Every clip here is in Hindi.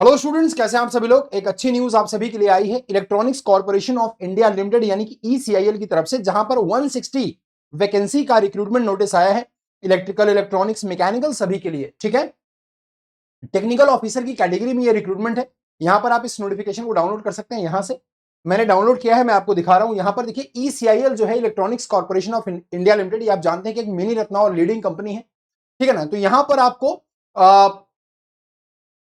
हेलो स्टूडेंट्स, कैसे हैं आप सभी लोग। एक अच्छी न्यूज आप सभी के लिए आई है electronics corporation of India limited यानी कि ईसीआईएल की तरफ से, जहां पर 160 वैकेंसी का रिक्रूटमेंट नोटिस आया है इलेक्ट्रिकल, इलेक्ट्रॉनिक्स, मैकेनिकल सभी के लिए। ठीक है, टेक्निकल ऑफिसर की कैटेगरी में ये रिक्रूटमेंट है। यहां पर आप इस नोटिफिकेशन को डाउनलोड कर सकते हैं। यहां से मैंने डाउनलोड किया है, मैं आपको दिखा रहा हूं। यहां पर देखिए, ईसीआईएल जो है electronics corporation of India limited, ये आप जानते हैं कि एक मिनी रत्ना और लीडिंग कंपनी है। ठीक है ना। तो यहां पर आपको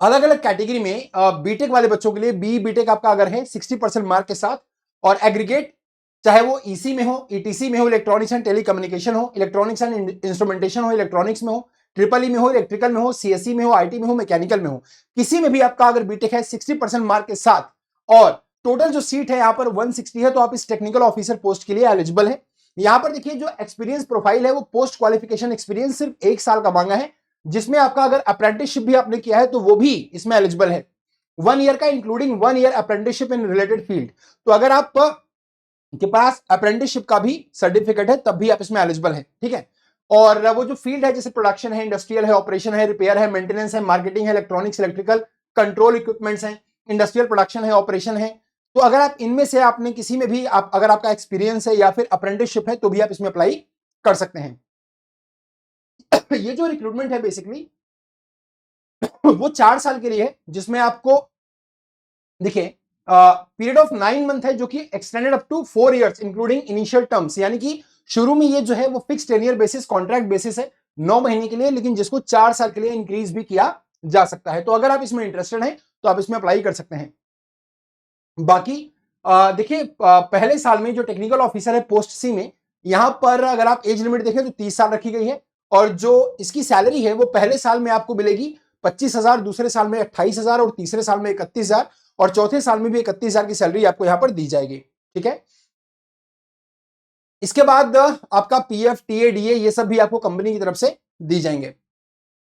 अलग अलग कैटेगरी में बीटेक वाले बच्चों के लिए बी बीटेक आपका अगर है 60% मार्क के साथ, और एग्रीगेट चाहे वो ईसी में हो, ईटीसी में हो, इलेक्ट्रॉनिक्स एंड टेलीकम्युनिकेशन हो, इलेक्ट्रॉनिक्स एंड इंस्ट्रूमेंटेशन हो, इलेक्ट्रॉनिक्स में हो, ट्रिपल ई में हो, इलेक्ट्रिकल में हो, सीएससी में हो, आईटी में हो, मैकेनिकल में हो, किसी में भी आपका अगर बीटेक है 60% मार्क के साथ, और टोटल जो सीट है यहां पर 160 है, तो आप इस टेक्निकल ऑफिसर पोस्ट के लिए एलिजिबल है। यहां पर देखिए, जो एक्सपीरियंस प्रोफाइल है वो पोस्ट क्वालिफिकेशन एक्सपीरियंस सिर्फ 1 साल का मांगा है, जिसमें आपका अगर अप्रेंटिसशिप भी आपने किया है तो वो भी इसमें एलिजिबल है। 1 ईयर का, including 1 year apprenticeship in related field. तो अगर आप के पास अप्रेंटिसशिप का भी सर्टिफिकेट है तब भी आप इसमें एलिजिबल है। ठीक है। और वो जो फील्ड है, जैसे प्रोडक्शन है, इंडस्ट्रियल है, ऑपरेशन है, रिपेयर है, मेंटेनेंस है, मार्केटिंग है, इलेक्ट्रॉनिक्स, इलेक्ट्रिकल, कंट्रोल इक्विपमेंट्स है, इंडस्ट्रियल प्रोडक्शन है, ऑपरेशन है, तो अगर आप इनमें से आपने किसी में भी आप अगर आपका एक्सपीरियंस है या फिर अप्रेंटिसशिप है तो भी आप इसमें अप्लाई कर सकते हैं। ये जो रिक्रूटमेंट है बेसिकली वो 4 साल के लिए है, जिसमें आपको देखिए पीरियड ऑफ 9 मंथ है, जो कि extended up to 4 years including initial terms, यानी कि शुरू में ये जो है वो fix tenure basis, contract basis है 9 महीने के लिए, लेकिन जिसको 4 साल के लिए इंक्रीज भी किया जा सकता है। तो अगर आप इसमें इंटरेस्टेड हैं तो आप इसमें अप्लाई कर सकते हैं। बाकी देखिए, पहले साल में जो टेक्निकल ऑफिसर है पोस्ट सी में, यहां पर अगर आप एज लिमिट देखें तो 30 साल रखी गई है, और जो इसकी सैलरी है वो पहले साल में आपको मिलेगी 25,000, दूसरे साल में 28,000, और तीसरे साल में 31,000, और चौथे साल में भी 31,000 की सैलरी आपको यहां पर दी जाएगी। ठीक है। इसके बाद आपका पीएफ, टीए, डीए ये सब भी आपको कंपनी की तरफ से दी जाएंगे।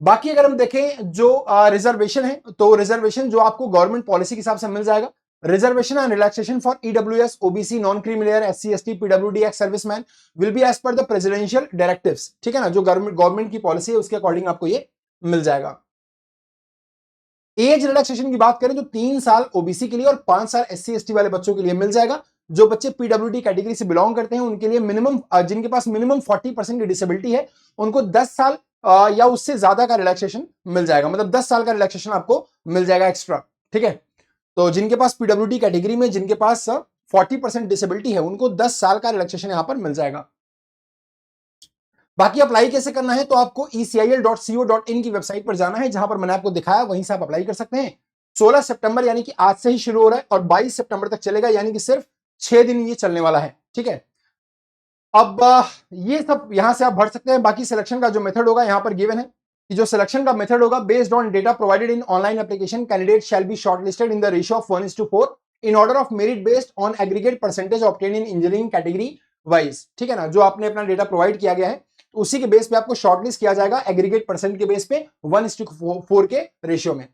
बाकी अगर हम देखें जो रिजर्वेशन है, तो रिजर्वेशन जो आपको गवर्नमेंट पॉलिसी के हिसाब से मिल जाएगा। Reservation and relaxation for EWS, OBC, non creamy layer, SC, ST, PWD, ex serviceman will be as per the presidential directives. ठीक है ना, जो गवर्नमेंट की पॉलिसी है उसके अकॉर्डिंग आपको ये मिल जाएगा। एज रिलैक्सेशन की बात करें तो 3 साल ओबीसी के लिए और 5 साल एससी, एसटी वाले बच्चों के लिए मिल जाएगा। जो बच्चे पीडब्ल्यूडी कैटेगरी से बिलोंग करते हैं उनके लिए मिनिमम, जिनके पास मिनिमम 40% की डिसेबिलिटी है, उनको 10 साल या उससे ज्यादा का रिलैक्सेशन मिल जाएगा। मतलब 10 साल का रिलैक्सेशन आपको मिल जाएगा एक्स्ट्रा। ठीक है। तो जिनके पास पीडब्ल्यूडी कैटेगरी में जिनके पास 40% डिसेबिलिटी है उनको 10 साल का रिलैक्सेशन यहां पर मिल जाएगा। बाकी अप्लाई कैसे करना है, तो आपको ecil.co.in की वेबसाइट पर जाना है, जहां पर मैंने आपको दिखाया वहीं से आप अप्लाई कर सकते हैं। 16 सितंबर यानी कि आज से ही शुरू हो रहा है और 22 सितंबर तक चलेगा, यानी कि सिर्फ 6 दिन ये चलने वाला है। ठीक है। अब ये सब यहां से आप भर सकते हैं। बाकी सिलेक्शन का जो मेथड होगा यहां पर गिवन है कि जो सिलेक्शन का मेथड होगा, based on data provided in online application, candidate shall be shortlisted in the ratio of 1:4 in order of merit based on aggregate percentage obtain in engineering category wise. ठीक है ना, जो आपने अपना डेटा प्रोवाइड किया गया है तो उसी के बेस पे आपको शॉर्टलिस्ट किया जाएगा, एग्रीगेट परसेंट के बेस पे 1:4 के रेशियो में।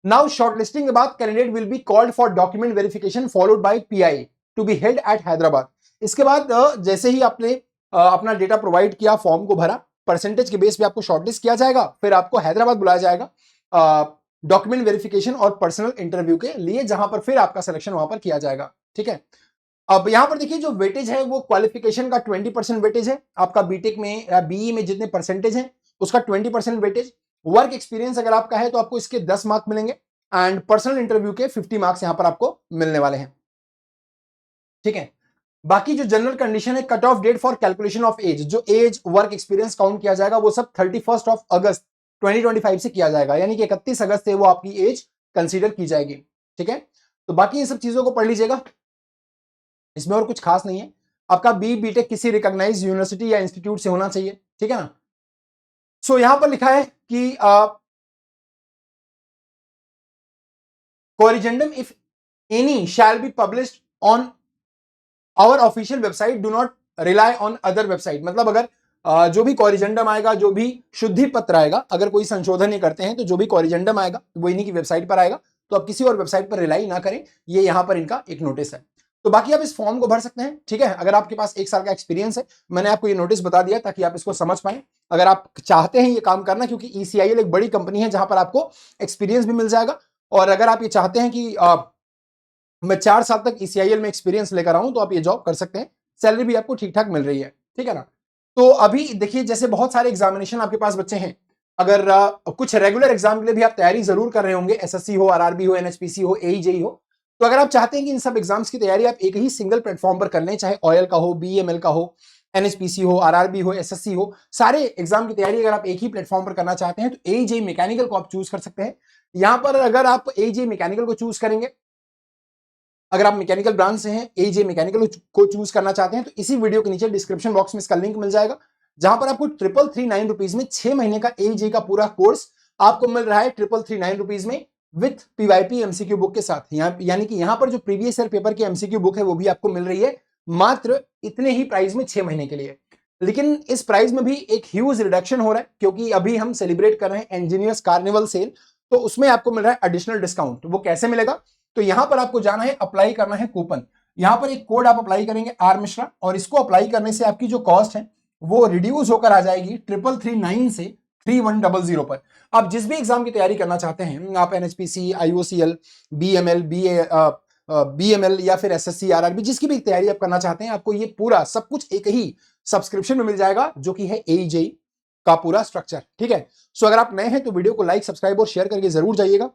नाउ शॉर्टलिस्टिंग के बाद candidate will be called for document verification followed by PI to be held at Hyderabad. इसके बाद जैसे ही आपने अपना डेटा प्रोवाइड किया, फॉर्म को भरा, परसेंटेज के बेस पे आपको शॉर्टलिस्ट किया जाएगा, फिर आपको हैदराबाद बुलाया जाएगा डॉक्यूमेंट वेरिफिकेशन और पर्सनल इंटरव्यू के लिए, जहां पर फिर आपका सिलेक्शन वहां पर किया जाएगा। ठीक है। अब यहां पर देखिए, जो वेटेज है वो क्वालिफिकेशन का 20% वेटेज है। आपका बीटेक में या बीई में जितने परसेंटेज है उसका 20% वेटेज। वर्क एक्सपीरियंस अगर आपका है तो आपको इसके 10 मार्क मिलेंगे, एंड पर्सनल इंटरव्यू के 50 मार्क्स यहां पर आपको मिलने वाले हैं। ठीक है। बाकी जो जनरल कंडीशन है, cut off date for calculation of age, जो एज वर्क एक्सपीरियंस काउंट किया जाएगा वो सब 31 अगस्त 2025 से किया जाएगा, यानी कि 31 अगस्त से वो आपकी एज कंसीडर की जाएगी। ठीक है। तो बाकी इन सब चीजों को पढ़ लीजिएगा, इसमें और कुछ खास नहीं है। आपका बी बीटेक किसी रिकॉग्नाइज्ड यूनिवर्सिटी या इंस्टीट्यूट से होना चाहिए। ठीक है ना। सो यहां पर लिखा है कि corrigendum if any shall be published on our official website, do not rely on other website. मतलब अगर जो भी कोरिजेंडम आएगा, जो भी शुद्धि पत्र आएगा, अगर कोई संशोधन ये करते हैं तो जो भी कोरिजेंडम आएगा वो इन्हीं की वेबसाइट पर आएगा, तो आप किसी और वेबसाइट पर रिलाई ना करें। ये यहां पर इनका एक नोटिस है। तो बाकी आप इस फॉर्म को भर सकते हैं, ठीक है, अगर आपके पास 1 साल का एक्सपीरियंस है। मैंने आपको ये नोटिस बता दिया ताकि आप इसको समझ पाएं। अगर आप चाहते हैं ये काम करना, क्योंकि ECIL एक बड़ी कंपनी है जहां पर आपको एक्सपीरियंस भी मिल जाएगा, और अगर आप ये चाहते हैं कि मैं 4 साल तक ECIL में एक्सपीरियंस लेकर आऊं, तो आप ये जॉब कर सकते हैं। सैलरी भी आपको ठीक ठाक मिल रही है, ठीक है ना। तो अभी देखिए, जैसे बहुत सारे एग्जामिनेशन आपके पास बच्चे हैं, अगर कुछ रेगुलर एग्जाम के लिए भी आप तैयारी जरूर कर रहे होंगे, SSC हो, RRB हो, NHPC हो, AEJE हो, तो अगर आप चाहते हैं कि इन सब एग्जाम्स की तैयारी आप एक ही सिंगल प्लेटफॉर्म पर कर लें, चाहे ऑयल का हो, BML का हो, NHPC हो, RRB हो, SSC हो, सारे एग्जाम की तैयारी अगर आप एक ही प्लेटफॉर्म पर करना चाहते हैं, तो AEJE मैकेनिकल को आप चूज कर सकते हैं। यहां पर अगर आप AEJE मैकेनिकल को चूज करेंगे, अगर आप मैकेनिकल ब्रांच से हैं, AEJE मैकेनिकल को चूज करना चाहते हैं, तो इसी वीडियो के नीचे डिस्क्रिप्शन बॉक्स में इसका लिंक मिल जाएगा, जहां पर आपको 339 रुपीज में 6 महीने का AEJE का पूरा कोर्स आपको मिल रहा है 339 रुपीज में, विथ PYP MCQ बुक के साथ। यानी कि यहां पर जो प्रीवियस ईयर पेपर की MCQ बुक है वो भी आपको मिल रही है मात्र इतने ही प्राइस में 6 महीने के लिए। लेकिन इस प्राइस में भी एक ह्यूज रिडक्शन हो रहा है, क्योंकि अभी हम सेलिब्रेट कर रहे हैं इंजीनियर्स कार्निवल सेल, तो उसमें आपको मिल रहा है एडिशनल डिस्काउंट। वो कैसे मिलेगा? तो यहां पर आपको जाना है, अप्लाई करना है कूपन। यहां पर एक कोड आप अप्लाई करेंगे R मिश्रा, और इसको अप्लाई करने से आपकी जो कॉस्ट है वो रिड्यूस होकर आ जाएगी 3339 से 3100 पर। आप जिस भी एग्जाम की तैयारी करना चाहते हैं, आप NHPC, IOCL, BML, BML या फिर SSC, RRB, जिसकी भी तैयारी आप करना चाहते हैं, आपको ये पूरा सब कुछ एक ही सब्सक्रिप्शन में मिल जाएगा, जो कि है AEJE का पूरा स्ट्रक्चर, ठीक है। सो अगर आप नए हैं तो वीडियो को लाइक, सब्सक्राइब और शेयर करके जरूर जाइएगा।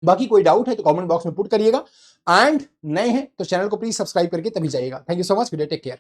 बाकी कोई डाउट है तो कमेंट बॉक्स में पुट करिएगा, एंड नए हैं तो चैनल को प्लीज सब्सक्राइब करके तभी जाइएगा। Thank you so much, video take care.